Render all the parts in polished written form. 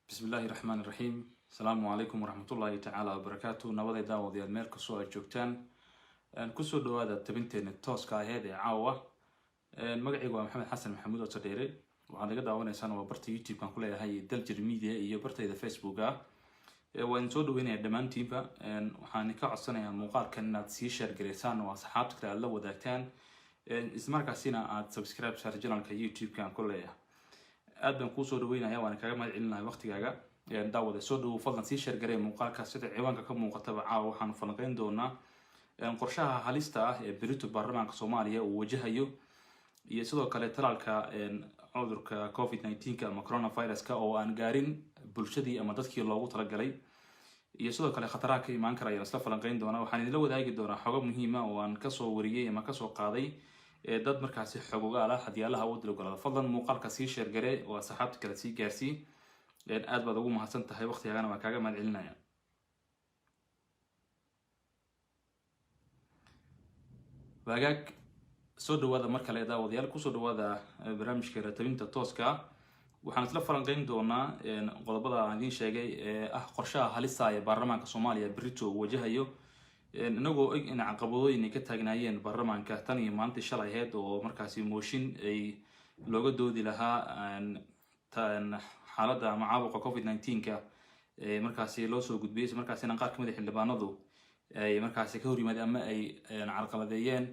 بسم الله الرحمن الرحيم. السلام عليكم ورحمة الله تعالى وبركاته. نبض داود يا ميرك سو جوجتان كسو دوادا تبنتين التوسكا هذه عاوة مقعي محمد حسن محمود وصديري وعندي قد عوانا سنة وبرتي يوتيوب كان كلها هاي دلجر ميديا iyo bartayda facebooka waan soo dhaweynaya dhamaantiinba waxaan ka codsanayaa muuqaalkan inaad sii share gareysaan oo asxaabta kale aad la wadaagtaan isla markaasina aad subscribe saar channelka youtube kan kuleeyahay aad baan ku soo dhaweynayaa waan kaga mahad celinayaa waqtigaaga daawada soo dhaw fadlan sii share garee muuqaalka sida ciwaanka ka muuqataba caawa waxaan falanqeyn doonaa qorshaha halista ah ee berito baarlamaanka Soomaaliya uu wajahayo iyo sidoo kale talaalka cudurka COVID-19 ama coronavirus-ka oo aan gaarin bulshadii ama dadkii loogu talagalay iyo sidoo kale khataraha ka imaan kara isla falanqeyn doona waxaan idin la wadaagi doonaa xogo muhiim ah oo aan ka soo wariyay ama ka soo qaaday dad markaasi xogogaal ah hadiyalaha uu dilogolada fadlan muuqaalka sii share garee oo asxaabta kale sii gaarsii aad baad ugu mahadsan tahay waqtigaaga waan kaaga mahad celinayaa wagaag soo dhawaada mar kale daawadayaal ku soo dhawaada barnaamijka ratabinta tooska waxaan isla falanqeyn doonaa qodobada aan idin sheegay ee ah qorshaha halista ah ee baarlamaanka Soomaaliya berito uu wajahayo inagoo in caqabadooyin ka taagnaayeen baarlamaanka tan iyo maanta shalay ahayd oo markaasi mooshin ay looga doodi lahaa xaaladda ama caabuqa COVID-19 markaasi loo soo gudbiyay markaasina qaar kamid ah xildhibaanadu ay markaasi ka hor yimaadeen ama ay carqaladeeyeen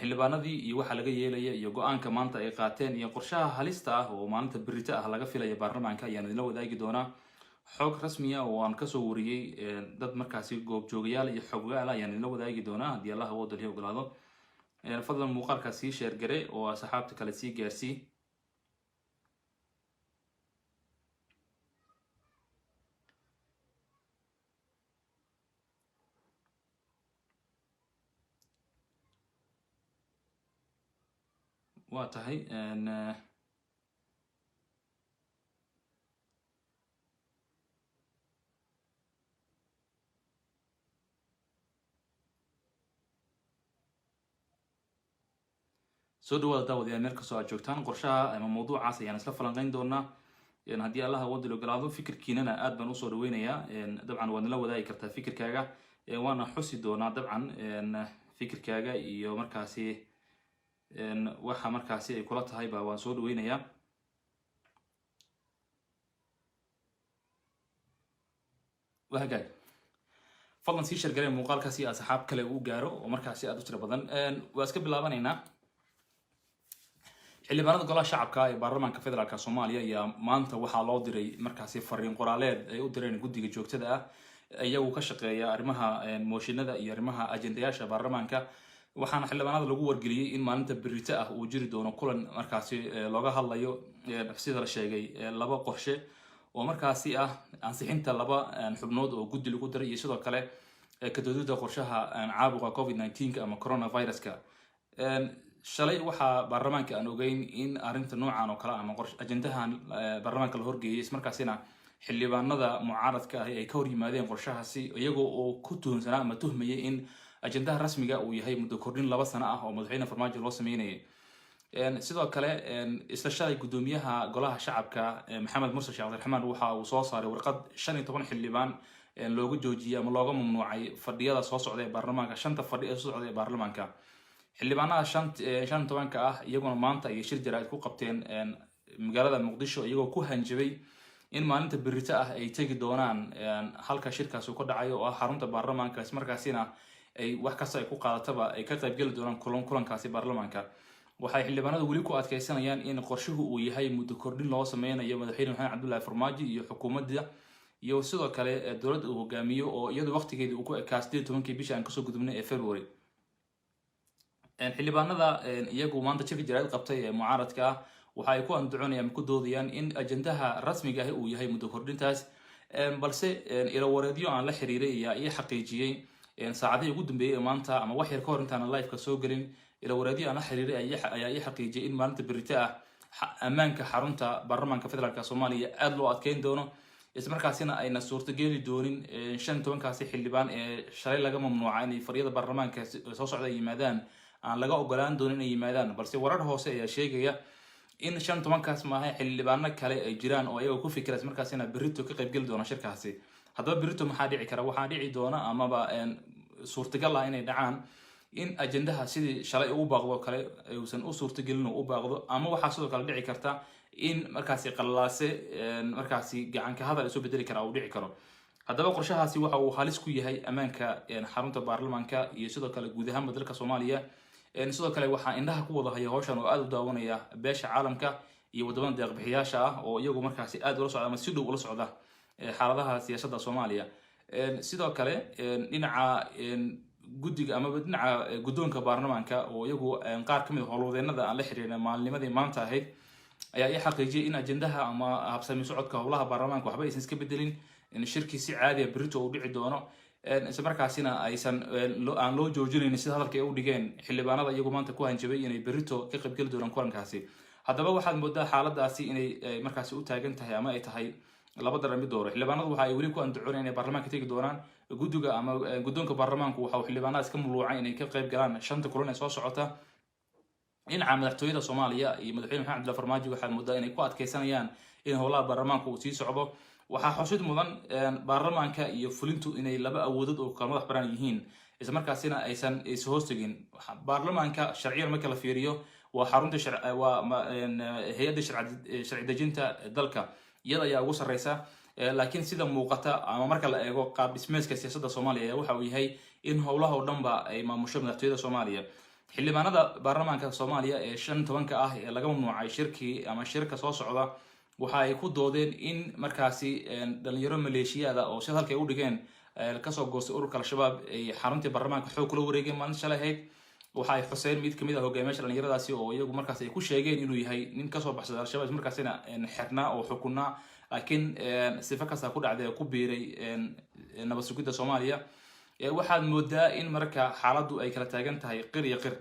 xildhibaanadii iyo waxa laga yeelaya iyo go'aanka maanta ay qaateen iyo qorshaha halista ah oo maalinta berito ah laga filayo baarlamaanka ayaan idin la wadaagi doonaa xog rasmi ah oo aan ka soo wariyay dad markaasi goob joogayaal iyo xogayaal ayaan idin la wadaagi doonaa haddii Allah uu dalhiyo ogolaado fadlan muuqaalka sii share garee oo asxaabta kale sii gaarsii waa tahay soo dhawaada daawadayaal meel kastoo aad joogtaan qorshaha ama mawduucaas ayaan isla falanqeyn doonaa haddii Allah uu dilo ogolaado fikirkiinana aad baan u soo dhaweynayaa dabcan waad la wadaagi kartaa fikirkaaga waana xusi doonaa dabcan fikirkaaga iyo markaasi waxa markaasi ay kula tahay baa waan soo dhaweynayaa wahagaag fadlan sii share garee muuqaalkaasi asxaab kale uu gaaro oo markaasi aad u tiro badan waa iska bilaabanaynaa xildhibaanada golaha shacabka ee baarlamaanka federaalka Soomaaliya ayaa maanta waxaa loo diray markaasi fariin qoraaleed ay u direen guddiga joogtada ah iyagu ka shaqeeya arrimaha mooshinada iyo arrimaha ajendayaasha baarlamaanka waxaana xildhibaanada lagu wargeliyay in maalinta berito ah uu jiri doono kulan markaasi looga hadlayo sida la sheegay laba qorshe oo markaasi ah ansixinta laba xubnood oo guddi lagu diray iyo sidoo kale ka doodida qorshaha caabuqa COVID-19 ama coronavirus-ka shalay waxaa baarlamaanka aan ogeyn in arrinta noocan oo kale ama ajendahan baarlamaanka la horgeeyay isla markaasina xildhibaanada mucaaradka ah ay ka hor yimaadeen qorshahaasi iyagoo oo ku tuhunsanaa ama tuhmayay in ajendaha rasmiga uu yahay muddo kordhin 2 sano ah oo madaxweyne farmaajo loo sameeyay sidoo kale isla shalay gudoomiyaha golaha shacabka Maxamed Mursal Sheekh Abdiraxmaan waxa uu soo saaray warqad 15 xildhibaan looga joojiyay ama looga mamnuucay fadhiyada soo socda ee baarlamaanka 5 fadhi ee soo socda ee baarlamaanka xildhibaanada 15 ah iyaguna maanta ay shir jaraa'id ku qabteen magaalada Muqdisho iyagoo ku hanjabay in maalinta berito ah ay tagi doonaan halka shirkaas uu ka dhacayo oo ah xarunta baarlamaanka isla markaasina ay wax kasta ay ku qaadataba ay ka qayb gali doonaan kulankaasi baarlamaanka waxay xildhibaanadu wali ku adkeysanayaan in qorshuhu uu yahay muddo kordhin loo sameeyo madaxweyne Maxamed Cabdullaahi Farmaajo iyo xukuumadda iyo sidoo kale dowladda uu hogaamiyo oo iyadu waqtigeedii uu ku ekaastay 10 bishii aan ka soo gudubnay ee February xildhibaanada iyagu maanta shir jaraa'id qabtay ee mucaaradka ah waxa ay ku andacoonayaan ku doodayaan in ajendaha rasmiga ah uu yahay muddo kordhintaas balse ila wareedyo aan la xiriiray iyo xaqiijiyay saacadii ugu dambeeyay maanta ama wax yar ka hor intaan live-ka soo galin ila wareedyo aan la xiriiray ayaa xaqiijiyay in maalinta berito ah ammaanka xarunta baarlamaanka federaalka Soomaaliya aad loo adkeyn doono isla markaasina ayna suurtagali doonin 15 kaasi xildhibaan ee shalay laga mamnuucay in fadhiyada baarlamaanka soo socda yimaadaan aan laga ogolaan doonin inay yimaadaan balse warar hoose ayaa sheegaya in 15kaas maaha xildhibaano kale ay jiraan oo ayaga ku fikiraysa markaasina berrito ka qayb gali doona shirkaasi. haddaba berrito maxaa dhici kara? waxaa dhici doona amaba suurtagal ah inay dhacaan in ajendaha sidii shalay u baaqdo kale uusan u suurtagelin u baaqdo, ama waxaa sidoo kale dhici karta in markaasi qallalaase markaasi gacan ka hadal isu bedeli kara uu dhici karo. haddaba qorshahaasi waxa uu halis ku yahay ammaanka xarunta baarlamaanka iyo sidoo kale guud ahaan dalka Soomaaliya. sidoo kale waxaa indhaha ku wada haya hawshan oo aad u daawanaya beesha caalamka iyo wadamada deeq-bixiyaasha ah oo iyagu markaasi aad ula socda ama si dhow ula socda xaaladaha siyaasadda Soomaaliya. sidoo kale dhinaca guddiga ama dhinaca guddoonka baarlamaanka oo iyagu qaar kamid ah howlwadeenada aan la xiriirin maalinimadii maanta ahayd ayaa xaqiijiyay in ajendaha ama habsami socodka howlaha baarlamaanka waxba aysan iska bedelin, in shirki si caadi ah berrito uu dhici doono, isla markaasina aysan aan loo joojinayn sida hadalka ay u dhigeen xildhibaanada iyagu maanta ku hanjabay inay berrito ka qayb gali doonaan kulankaasi. haddaba waxaad moodaa xaaladaasi inay markaasi u taagan tahay ama ay tahay laba daran mid dooro. xildhibaanadu waxa ay weli ku andacoonayaan inay baarlamaanka tegi doonaan. guddiga ama guddoonka baarlamaanku waxa uu xildhibaanada iska muluucay inay ka qayb galaan 5 kulan ee soo socota. dhinaca madaxtooyada Soomaaliya iyo madaxweyne Maxamed Abdullahi Farmaajo waxaad moodaa inay ku adkeysanayaan in howlaha baarlamaanka uu sii socdo. waxaa xusid mudan baarlamaanka iyo fulintu inay laba awoodood oo kala madax banaan yihiin, isla markaasina aysan is hoos tagin. baarlamaanka sharciyan marka la fiiriyo waa xarunta hay'adda sharci dejinta dalka, iyada ayaa ugu sarreysa. laakiin sida muuqata ama marka la eego qaab dhismeedka siyaasadda Soomaaliya waxa uu yahay in howlaha oo dhanba ay maamusho madaxtooyada Soomaaliya. xildhibaanada baarlamaanka Soomaaliya ee 15 ah ee laga mamnuucay shirki ama shirka soo socda waxa ay ku doodeen in markaasi dhalinyaro maleeshiyada oo sida halkay u dhigeen kasoo goostay ururka al-shabaab ay xaruntii baarlamaanka xoog kula wareegeen maalin shalay ahayd. waxa ay xuseen mid kamid ah hogaamiyaasha dhalinyaradaasi oo iyagu markaasi ay ku sheegeen inuu yahay nin kasoo baxsaday al-shabaab markaasina xirnaa oo xukunaa, laakiin sifa kasta ku dhacday ku biiray nabad sugidda Soomaaliya. waxaad moodaa in marka xaaladdu ay kala taagan tahay qir iyo qir.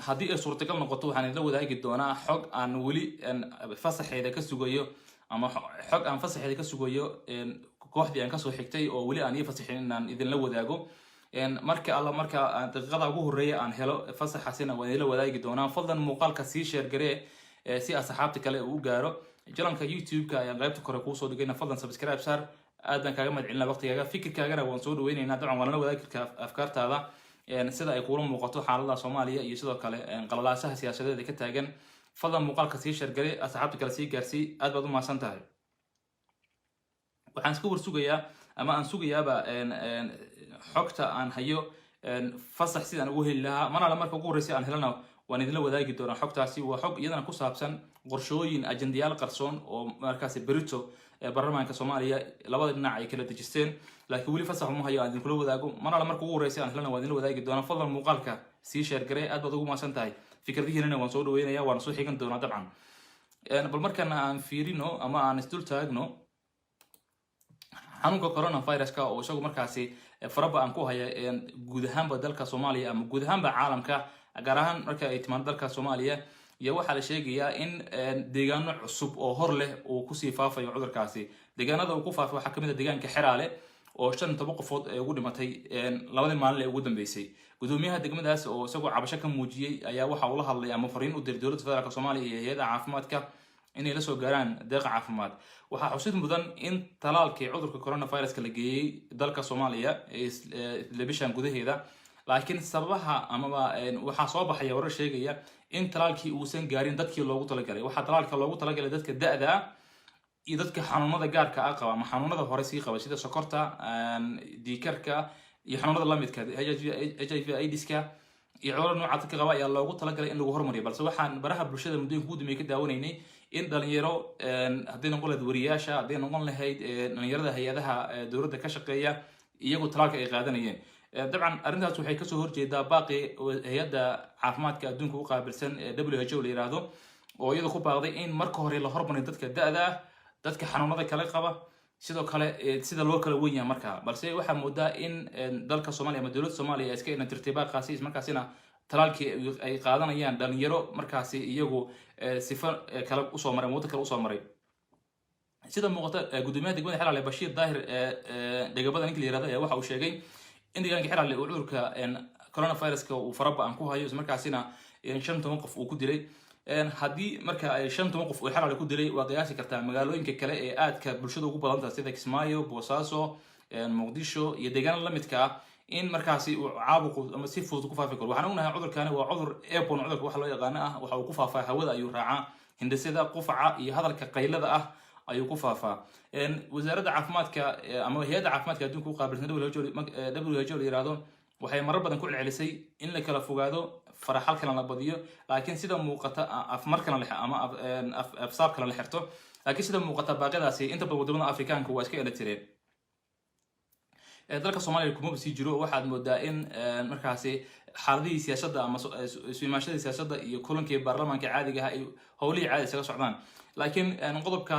haddii ay suurtagal noqoto waxaan la wadaagi doonaa xog aan weli fasaxeeda ka sugayo ama xog aan fasaxeeda ka sugayo kooxdii aan kasoo xigtay oo weli aan ii fasaxin inaan idinla wadaago. marka daqiiqada ugu horeeya aan helo fasaxaasina waan idinla wadaagi doonaa. fadlan muuqaalka sii share garee si asxaabta kale uu gaaro. channelka YouTube-ka ayaan qaybta kore kuu soo dhigayna, fadlan subscribe saar. aad baan kaaga mahadcelinaa waqtigaaga, fikirkaagana waan soo dhaweynaynaa. dabcan waan la wadaagi kartaa afkaartaada sida ay kula muuqato xaalada Soomaaliya iyo sidoo kale qalalaasaha siyaasadeed ee ka taagan. fadlan muuqaalka sii share garee, asxaabta kale sii gaarsii. aad baad u mahadsan tahay. waxaan iska warsugayaa ama aan sugayaaba xogta aan hayo fasax sidaan ugu heli lahaa. mana marka ugu horreysay aan helana waan idinla wadaagi doonaa. xogtaasi waa xog iyadana ku saabsan qorshooyin ajendayaal qarsoon oo markaasi berrito baarlamaanka Soomaaliya labada dhinac ay kala dejisteen, laakiin weli fasax uma hayo aan idinkula wadaago. mana marka ugu horreysay aan helana waan idinla wadaagi doonaa. fadlan muuqaalka sii share garee, aad baad ugu mahadsan tahay. fikradihiinana waan soo dhaweynayaa, waan soo xigan doonaa dabcan. bal markana aan fiirino ama aan isdul taagno xanuunka coronavirus-ka oo isagu markaasi faraba aan ku haya guud ahaanba dalka Soomaaliya ama guud ahaanba caalamka, gaar ahaan marka ay timaado dalka Soomaaliya. iyo waxaa la sheegayaa in deegaano cusub oo hor leh uu kusii faafayo cudurkaasi. deegaanada uu ku faafay waxaa kamid ah deegaanka Xeraale oo 15 qofood ay ugu dhimatay labadii maalin ee ugu dambeysay. gudoomiyaha degmadaas oo isagoo cabasho ka muujiyay ayaa waxa uu la hadlay ama fariin u diray dowladda federaalka Soomaaliya iyo hay'adaha caafimaadka inay la soo gaaraan deeq caafimaad. waxaa xusid mudan in talaalkii cudurka coronavirus-ka la geeyay dalka Soomaaliya bishan gudaheeda, laakiin sababaha amaba waxaa soo baxaya warar sheegaya in talaalkii uusan gaarin dadkii loogu talagalay. waxaa talaalka loogu talagalay dadka da'da iyo dadka xanuunada gaarka ah qaba ama xanuunada hore sii qaba sida sokorta, dhiigkarka iyo xanuunada la midka HIV/AIDS-ka iyo cudurada noocaas ka qaba ayaa loogu talagalay in lagu horumariyo. balse waxaan baraha bulshada muddooyinka ugu dambeeyay ka daawanaynay in dhalinyaro hadday noqon lahayd wariyaasha, hadday noqon lahayd dhalinyarada hay-adaha dowladda ka shaqeeya iyagu talaalka ay qaadanayeen. dabcan arrintaas waxay kasoo horjeedaa baaqi hay'adda caafimaadka adduunka u qaabilsan WHO la yiraahdo oo iyada ku baaqday in marka hore la hormariyo dadka da'da ah, dadka xanuunada kale qaba, sidoo kale sida loo kala weyn yahay markaa. balse waxaa moodaa in dalka Soomaaliya ama dowladda Soomaaliya ay iska inantirtibaa qaasi markaasina talaalkii ay qaadanayaan dhalinyaro markaasi iyagu sifa kale usoo maray waddo kale usoo maray. sida muuqata gudoomiyaha degmada Xeraale Bashiir Daahir degabada ninka la yiraahdo ayaa waxa uu sheegay in deegaanka Xeraale uu cudurka coronavirus-ka uu faraba aan ku hayo markaasina 15 qof uu ku dilay. haddii marka ay 5 qof oo xalal ku dilay waa qiyaasi kartaa magaalooyinka kale ee aadka bulshada ugu badan tahay sida Kismaayo, Boosaaso, Muqdisho iyo deegaan la midka ah in markaasi uu caabuqo ama si fudud ku faafi karo. waxaan ognahay cudurkani waa cudur airborne, cudurka waxa loo yaqaan waxa uu ku faafaa hawada ayuu raacaa, hindisada, qufaca iyo hadalka qaylada ayuu ku faafaa. wasaaradda caafimaadka ama hay'adda caafimaadka adduunka u qaabilsan WHO la yiraahdo waxay marar badan ku celcelisay in la kala fogaado, faraxal kala la badiyo, laakiin sida muuqata afmar kala leh ama afsaab kala la xirto, laakiin sida muuqata baaqyadaasi inta badan wadamada Afrikaanka waa iska eletireen. dalka Soomaaliya kuma sii jiro, waxaad moodaa in markaasi xaaladii siyaasadda ama ismaashadii siyaasadda iyo kulankii baarlamaanka caadiga ah ay howlihii caadi isaga socdaan. laakiin qodobka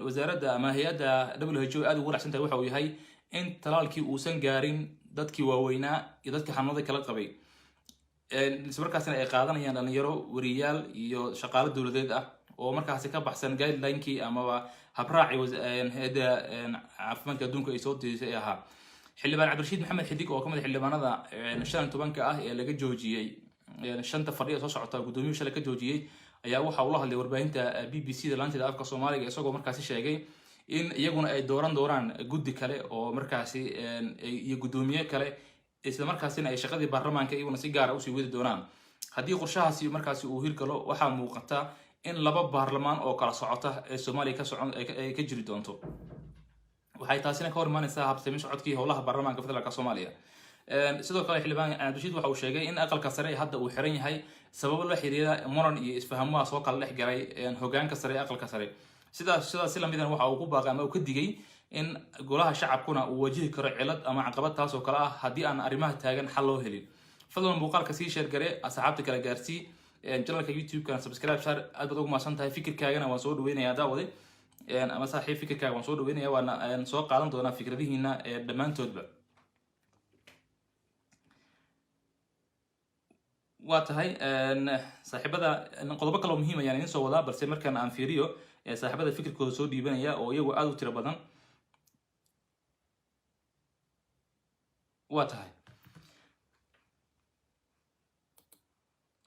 wasaaradda ama hay'adda WHO aad ugu raacsan tahay waxa uu yahay in talaalkii uusan gaarin dadkii waaweynaa iyo dadka xanuunada kala qabay, isla markaasina ay qaadanayaan dhalinyaro, wariyaal iyo shaqaale dowladeed oo markaasi ka baxsan guideline-kii amaba habraaci hay'adda caafimaadka adduunka ay soo diisay ahaa. xildhibaan Cabdirashiid Maxamed Xidig oo ka mid ah xildhibaanada 15 ee laga joojiyay 5 fadhiyo soo socota gudoomiyuhu shalay ka joojiyay ayaa waxa uu la hadlay warbaahinta BBC da laanteeda afka Soomaaliga isagoo markaasi sheegay in iyaguna ay dooraan guddi kale oo markaasi iyo gudoomiye kale, isla markaasina ay shaqadii baarlamaanka iyaguna si gaar ah u sii wadi doonaan. haddii qorshahaasi markaasi uu hirgalo waxaa muuqata in 2 baarlamaan oo kala socota ee Soomaaliya ka jiri doonto. waxay taasina ka hor imaanaysaa habsami socodkii howlaha baarlamaanka federaalka Soomaaliya. sidoo kale xildhibaan Cabdirashiid waxa uu sheegay in aqalka sare hadda uu xiran yahay sababo la xiriira muran iyo isfahamuhu soo kala dhex galay hoggaanka sare ee aqalka sare. sidaas si la midan waxa uu ku baaqay ama uu ka digay in golaha shacabkuna uu wajihi karo cilad ama caqabad taas oo kale ah haddii aan arrimaha taagan xal loo helin. fadlan muuqaalka sii share gare, asxaabta kala gaarsii, channelka YouTube-kana subscribe share. aad baad ugu mahadsan tahay. fikirkaagana waan soo dhaweynayaa daawade ama saaxiib fikirkaaga waan soo dhaweynayaa, waana soo qaadan doonaa fikradihiina dhammaantoodba. waa tahay saaxiibada qodobo kale oo muhiim ayaan idin soo wadaa, balse markaan aan fiiriyo saaxiibada fikirkooda soo dhiibanaya oo iyagu aad u tiro badan. waa tahay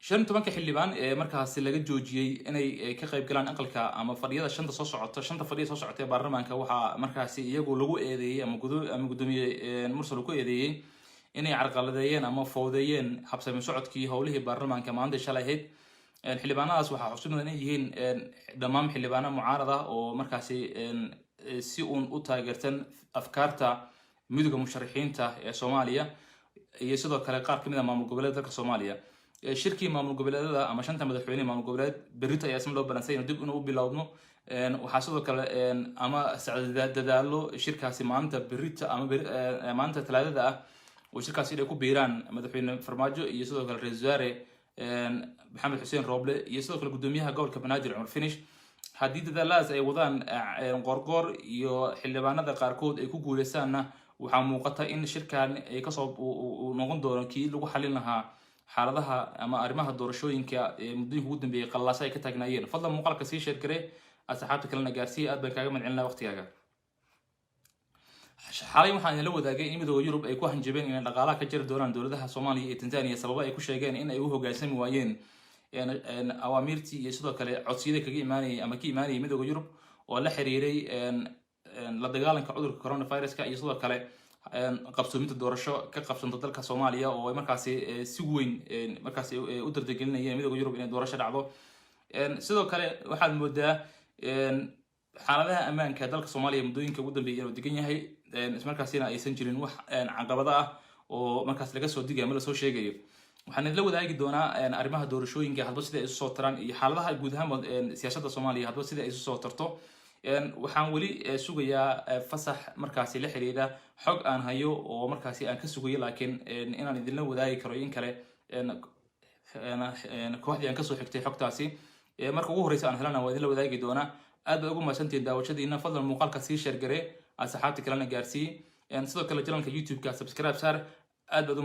15 xildhibaan ee markaasi laga joojiyay inay ka qayb galaan aqalka ama fadhiyada 5 fadhiyo soo socota ee baarlamaanka waxaa markaasi iyagu lagu eedeeyay ama gudoomiye mursal ku eedeeyay inay carqaladeeyeen ama fowdeeyeen habsami socodkii howlihii baarlamaanka maanta shalay ahayd. xildhibaanadaas waxaa xusid mudan in yihiin dhammaan xildhibaano mucaarad ah oo markaasi si uun u taageersan afkaarta midowga musharaxiinta ee Soomaaliya iyo sidoo kale qaar kamid ah maamul goboleedyada dalka Soomaaliya. shirkii maamul goboleedyada ama 5 madaxweyne maamul goboleed berrito ayaa isma loo balansay dib inuu bilowdo. waxaa sidoo kale ama dadaalo shirkaasi maanta berrito ama maanta Talaadada ah oo shirkaasi ay ku biiraan madaxweyne Farmaajo iyo sidoo kale ra'iisul wasaare Maxamed Xuseen Rooble iyo sidoo kale gudoomiyaha gobolka Banaadir Cumar Finish. haddii dadaalladaas ay wadaan qorqor iyo xildhibaanada qaarkood ay ku guuleystaanna waxaa muuqata in shirkan ay kasoo noqon doono kii lagu xalin lahaa xaaladaha ama arrimaha doorashooyinka ee muddooyinka ugu dambeeyay qallaasa ay ka taagnaayeen. fadlan muuqaalka sii share gare, asxaabta kalena gaarsii. aad baan kaaga mahadcelinayaa waqtigaaga. xalay waxaan idinla wadaagay in midowga Yurub ay ku hanjabeen inay dhaqaalaha ka jiri doonaan dowladaha Soomaaliya iyo Tanzania sababo ay ku sheegeen in ay u hoggaansami waayeen awaamirtii iyo sidoo kale codsiyada ka imaanayay midowga Yurub oo la xiriiray la dagaalanka cudurka coronavirus-ka iyo sidoo kale qabsoominta doorasho ka qabsanta dalka Soomaaliya oo ay markaasi si weyn markaasi u dardargelinayeen midowga Yurub inay doorasho dhacdo. sidoo kale waxaad moodaa xaaladaha ammaanka dalka Soomaaliya muddooyinka ugu dambeeyay inuu degan yahay, isla markaasina aysan jirin wax caqabado ah oo markaas laga soo digayo ama la soo sheegayo. waxaan idinla wadaagi doonaa arrimaha doorashooyinka hadba sida ay isu soo taraan iyo xaaladaha guud ahaan siyaasadda Soomaaliya hadba sida ay isu soo tarto. waxaan weli sugayaa fasax markaasi la xiriira xog aan hayo oo markaasi aan ka sugayo, laakiin inaan idinla wadaagi karo in kale kooxdii aan kasoo xigtay xogtaasi marka ugu horeysa aan helana waa idinla wadaagi doonaa. aad baad ugu mahadsantihiin daawashadiina. fadlan muuqaalka sii share gare, asxaabta kalena gaarsii. sidoo kale channelka YouTube-ka subscribe saar. aad baad